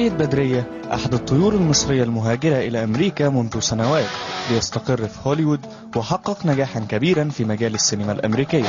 سيد بدرية أحد الطيور المصرية المهاجرة إلى أمريكا منذ سنوات ليستقر في هوليوود، وحقق نجاحا كبيرا في مجال السينما الأمريكية.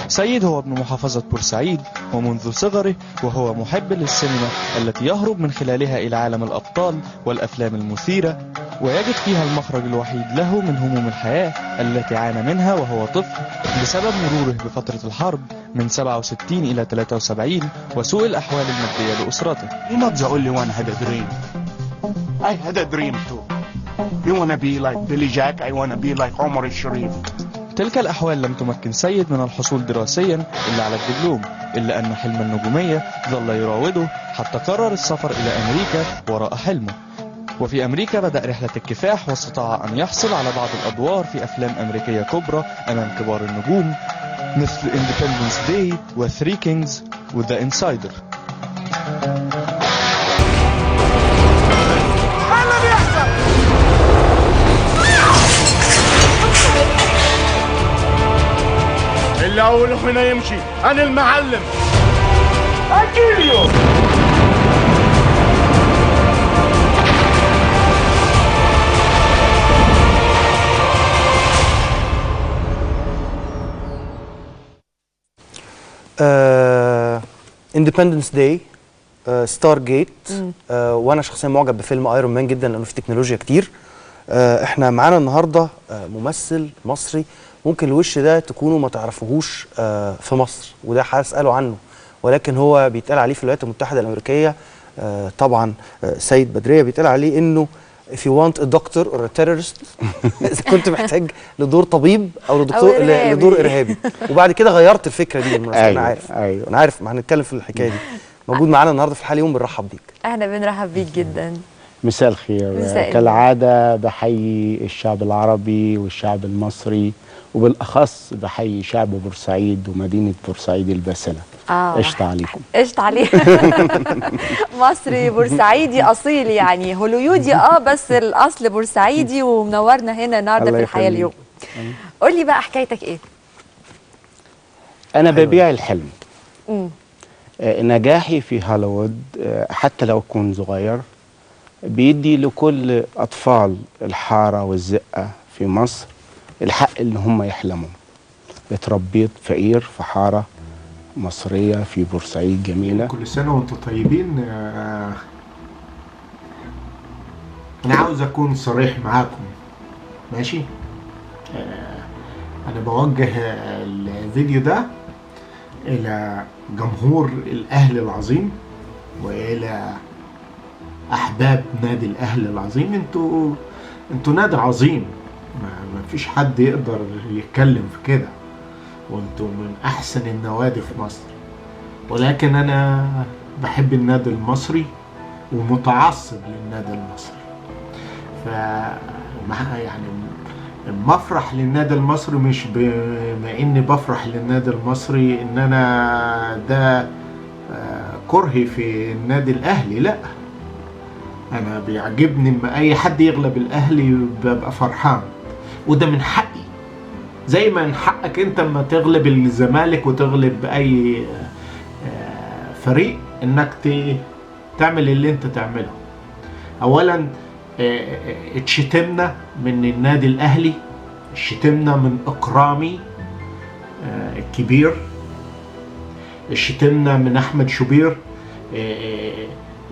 سيد هو ابن محافظة بورسعيد، ومنذ صغره وهو محب للسينما التي يهرب من خلالها إلى عالم الأبطال والأفلام المثيرة، ويجد فيها المخرج الوحيد له من هموم الحياة التي عانى منها وهو طفل بسبب مروره بفترة الحرب من 67 إلى 73 وسوء الأحوال المادية لأسرته. You not the only one had a dream. I had a dream too. You wanna be like Billy Jack, I wanna be like Omar الشريف. تلك الأحوال لم تمكن سيد من الحصول دراسيا إلا على الدبلوم، إلا أن حلم النجومية ظل يراوده حتى قرر السفر إلى أمريكا وراء حلمه. وفي أمريكا بدأ رحلة الكفاح، واستطاع أن يحصل على بعض الأدوار في أفلام أمريكية كبرى أمام كبار النجوم مثل Independence Day و Three Kings و The Insider. اللي أقوله هنا يمشي، أنا المعلم. أكيليو. Independence Day، ستار جيت، وانا شخصيا معجب بفيلم ايرون مان جدا لانه فيه تكنولوجيا كتير. احنا معانا النهارده ممثل مصري ممكن الوش ده تكونوا ما تعرفوهوش في مصر، وده هسأله عنه، ولكن هو بيتقال عليه في الولايات المتحدة الأمريكية طبعا سيد بدرية بيتقال عليه إنه if you want a doctor or a terrorist إذا كنت محتاج لدور طبيب أو لدور إرهابي. وبعد كده غيرت الفكرة دي بالمناسبة. أيوة. أنا عارف ما هنتكلم في الحكاية دي. موجود معانا النهارده في الحلقة، يوم بنرحب بيك. احنا بنرحب بيك جدا. مساء الخير. كالعادة بحيي الشعب العربي والشعب المصري، وبالأخص بحيي شعب بورسعيد ومدينة بورسعيد الباسلة. قشطة عليكم. قشطة عليكم. مصري بورسعيدي أصيل، يعني هوليودي بس الأصل بورسعيدي، ومنورنا هنا النهارده في الحياة اليوم. قول لي بقى حكايتك إيه؟ أنا ببيع الحلم. نجاحي في هوليوود حتى لو أكون صغير بيدي لكل أطفال الحارة والزقة في مصر الحق اللي هم يحلموا. اتربيت فقير في حارة مصرية في بورسعيد جميلة. كل سنة وانتم طيبين. أنا عاوز أكون صريح معاكم، ماشي؟ أنا بوجه الفيديو ده إلى جمهور الأهلي العظيم وإلى أحباب نادي الأهلي العظيم. انتوا نادي عظيم، ما فيش حد يقدر يتكلم في كده، وانتوا من أحسن النوادي في مصر. ولكن أنا بحب النادي المصري ومتعصب للنادي المصري، يعني مفرح للنادي المصري مش بما إني بفرح للنادي المصري إن أنا ده كرهي في النادي الأهلي، لأ، أنا بيعجبني إما أي حد يغلب الأهلي ببقى فرحان، وده من حقي، زي ما من حقك أنت لما تغلب الزمالك وتغلب أي فريق إنك تعمل اللي أنت تعمله. أولا اتشتمنا من النادي الأهلي، اتشتمنا من إكرامي الكبير، اتشتمنا من أحمد شوبير،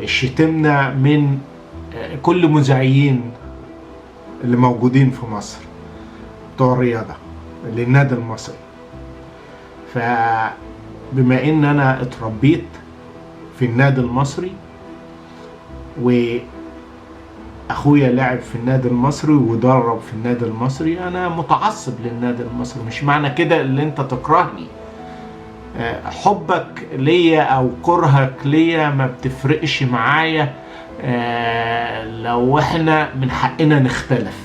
اشتمنا من كل مذيعين اللي موجودين في مصر بتوع الرياضة للنادي المصري. فبما ان انا اتربيت في النادي المصري واخويا لعب في النادي المصري ودرب في النادي المصري، انا متعصب للنادي المصري. مش معنى كده اللي انت تكرهني، حبك ليا او كرهك ليا ما بتفرقش معايا. لو احنا من حقنا نختلف،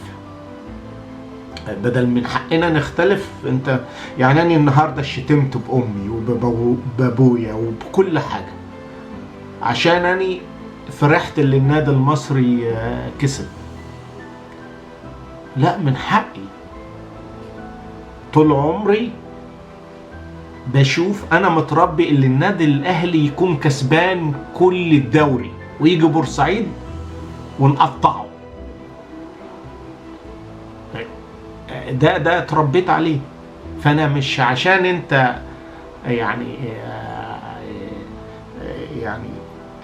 بدل من حقنا نختلف. انت يعني انا النهارده شتمت بامي وبابويا وبكل حاجه عشان اني فرحت اللي النادي المصري كسب. لا، من حقي. طول عمري بشوف، انا متربي اللي النادي الاهلي يكون كسبان كل الدوري ويجي بورسعيد ونقطعه. ده اتربيت عليه. فانا مش عشان انت يعني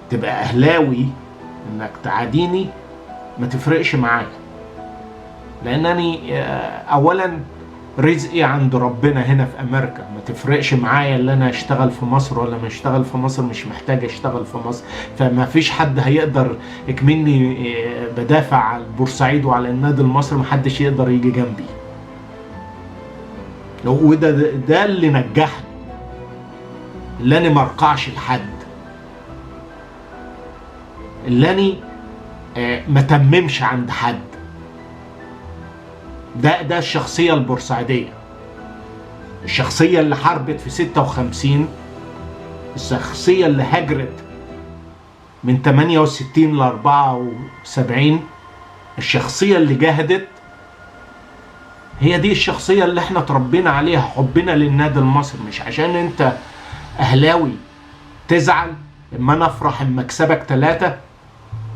تبقى اهلاوي انك تعاديني ما تفرقش معايا، لانني اولا رزقي عند ربنا هنا في امريكا. ما تفرقش معايا اللي انا اشتغل في مصر ولا ما اشتغل في مصر، مش محتاج اشتغل في مصر. فما فيش حد هيقدر اكمني بدافع على بورسعيد وعلى النادي المصري، محدش يقدر يجي جنبي. وده اللي نجحني، اللي انا مرقعش لحد، اللي انا ما تممش عند حد. ده الشخصية البورسعيدية، الشخصية اللي حاربت في 56، الشخصية اللي هجرت من 68 ل 74، الشخصية اللي جاهدت. هي دي الشخصية اللي احنا تربينا عليها، حبنا للنادي المصري. مش عشان انت اهلاوي تزعل اما انا افرح اما اكسبك 3.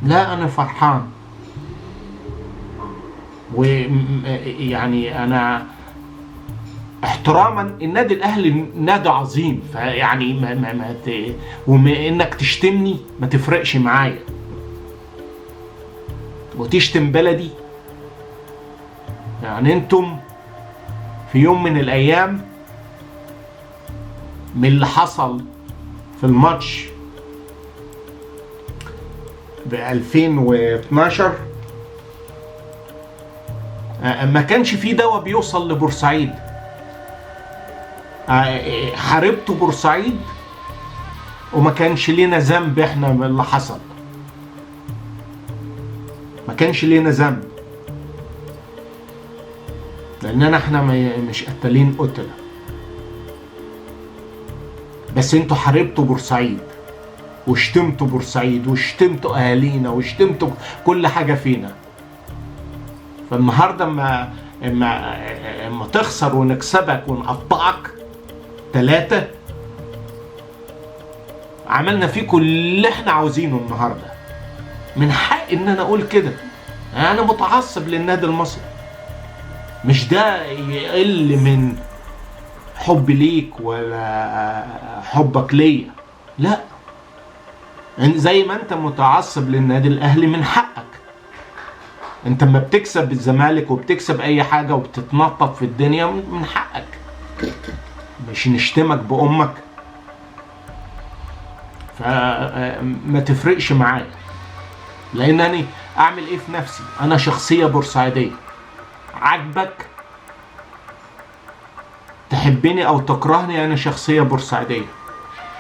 لا، انا فرحان. ويعني انا احتراما، النادي الاهلي نادي عظيم، فيعني وما انك تشتمني ما تفرقش معايا، وتشتم بلدي. يعني انتم في يوم من الايام من اللي حصل في الماتش ب 2012 ما كانش في دواء بيوصل لبورسعيد. حاربتوا بورسعيد وما كانش لينا ذنب احنا اللي حصل، ما كانش لينا ذنب، لاننا احنا مش قتالين قتله. بس انتوا حاربتوا بورسعيد وشتمتوا بورسعيد وشتمتوا اهالينا وشتمتوا كل حاجه فينا. فالنهارده اما تخسر ونكسبك ونقطعك 3، عملنا فيكم اللي احنا عاوزينه النهارده. من حق ان انا اقول كده، انا متعصب للنادي المصري. مش ده يقل من حب ليك ولا حبك ليا، لا. زي ما انت متعصب للنادي الاهلي من حقك. انت ما بتكسب الزمالك وبتكسب اي حاجه وبتتنطط في الدنيا، من حقك. مش نشتمك بامك. فما تفرقش معايا، لانني اعمل ايه في نفسي؟ انا شخصيه بورسعيديه. عجبك تحبني او تكرهني، انا شخصيه بورسعيديه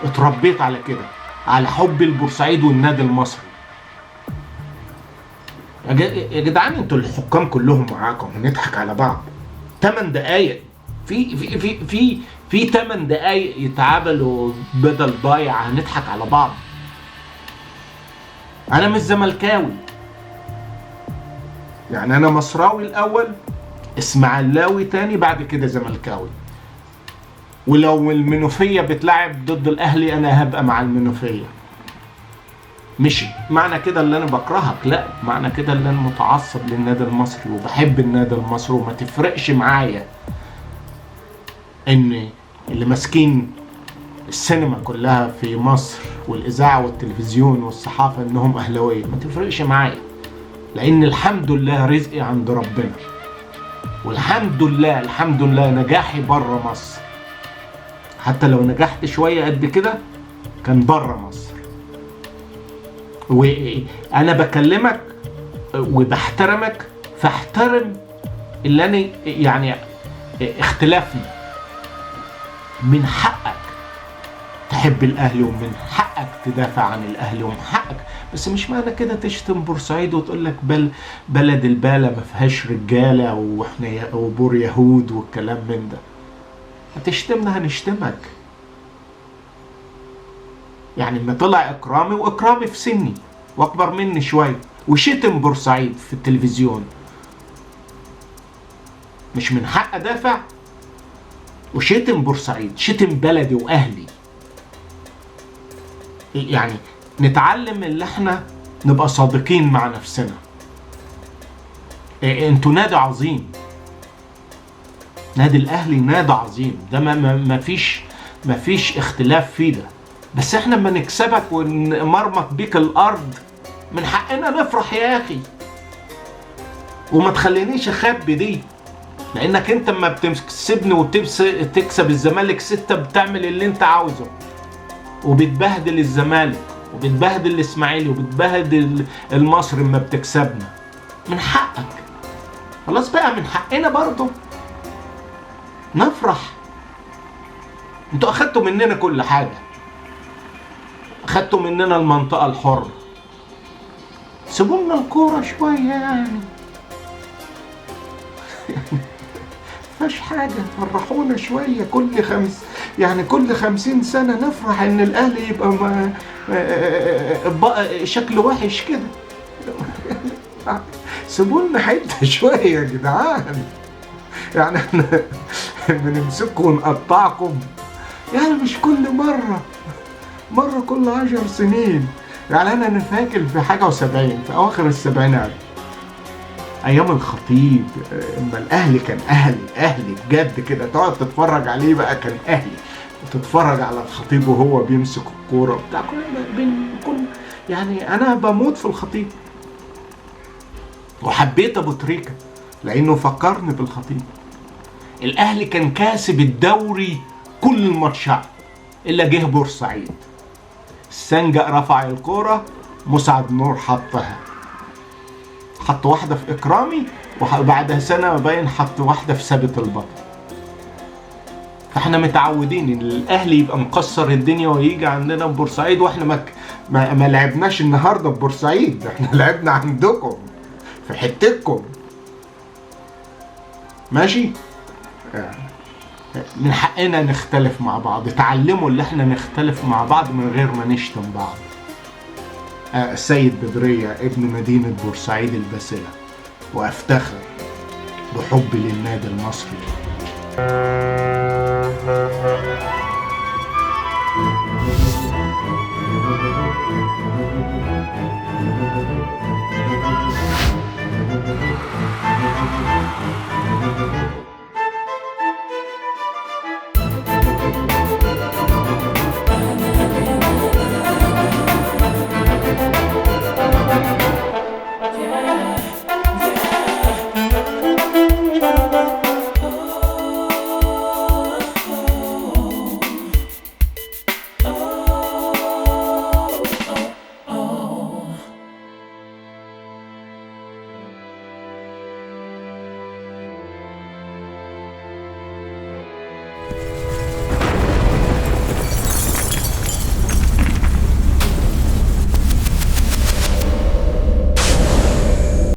اتربيت على كده، على حب البورسعيد والنادي المصري. يا جدعان، انتوا الحكام كلهم معاكم، هنضحك على بعض. 8 دقايق في 8 دقايق يتعاملوا بدل ضايع، هنضحك على بعض. انا مش زملكاوي، يعني انا مصراوي الاول، اسماعيلاوي تاني، بعد كده زملكاوي. ولو المنوفيه بتلعب ضد الاهلي انا هبقى مع المنوفيه. مش معنى كده اللي انا بكرهك، لا، معنى كده اللي انا متعصب للنادي المصري وبحب النادي المصري. وما تفرقش معايا ان اللي ماسكين السينما كلها في مصر والاذاعه والتلفزيون والصحافه انهم اهلاويه، ما تفرقش معايا، لان الحمد لله رزقي عند ربنا، والحمد لله نجاحي بره مصر. حتى لو نجحت شويه قد كده كان بره مصر. وانا بكلمك وبحترمك، فاحترم اللي انا يعني اختلافنا. من حقك تحب الاهلي، ومن حقك تدافع عن الاهلي، ومن حقك، بس مش معنى كده تشتم بورسعيد وتقول لك بلد البالة ما فيهاش رجاله واحنا وبور يهود والكلام من ده. هتشتمنا هنشتمك. يعني لما طلع اكرامي، واكرامي في سني، واكبر مني شويه، وشتم بورسعيد في التلفزيون. مش من حق ادافع؟ وشتم بورسعيد، شتم بلدي واهلي. يعني نتعلم اللي احنا نبقى صادقين مع نفسنا. انتوا نادي عظيم، نادي الاهلي نادي عظيم، ده ما فيش اختلاف فيه ده. بس احنا لما نكسبك ونمرمط بيك الارض من حقنا نفرح يا اخي، وما تخلينيش اخبي دي. لانك انت اما بتكسبني وتكسب الزمالك 6 بتعمل اللي انت عاوزه، وبتبهدل الزمالك وبتبهدل الاسماعيلي وبتبهدل المصري اما بتكسبنا. من حقك، خلاص بقى من حقنا برضه نفرح. انتوا اخدتوا مننا كل حاجة، اخدتوا مننا المنطقة الحرة، سيبوا لنا الكورة شوية يعني مفيش حاجة، فرحونا شوية. كل 50 سنة نفرح ان الاهلي يبقى شكله وحش كده. سيبوا لنا حتة شوية يا جدعان، يعني احنا بنمسككم ونقطعكم يعني مش كل مرة كل 10 سنين. يعني انا فاكر في حاجة و70 في اواخر السبعينات ايام الخطيب، اما الاهلي كان اهلي بجد كده، تقعد تتفرج عليه بقى كان اهلي، وتتفرج على الخطيب وهو بيمسك الكورة بتاع كل يعني انا بموت في الخطيب. وحبيت ابو تريكة لانه فكرني بالخطيب. الاهلي كان كاسب الدوري كل الماتشات الا جه بورسعيد، السنجق رفع الكورة، مسعد نور حط واحدة في إكرامي، وبعدها سنة باين حط واحدة في ثابت البطل. فاحنا متعودين ان الاهلي يبقى مكسر الدنيا ويجي عندنا ببورسعيد، واحنا ما لعبناش النهارده ببورسعيد، احنا لعبنا عندكم في حتتكم. ماشي؟ من حقنا نختلف مع بعض، اتعلموا اللي احنا نختلف مع بعض من غير ما نشتم بعض. السيد بدرية ابن مدينة بورسعيد الباسلة، وافتخر بحبي للنادي المصري.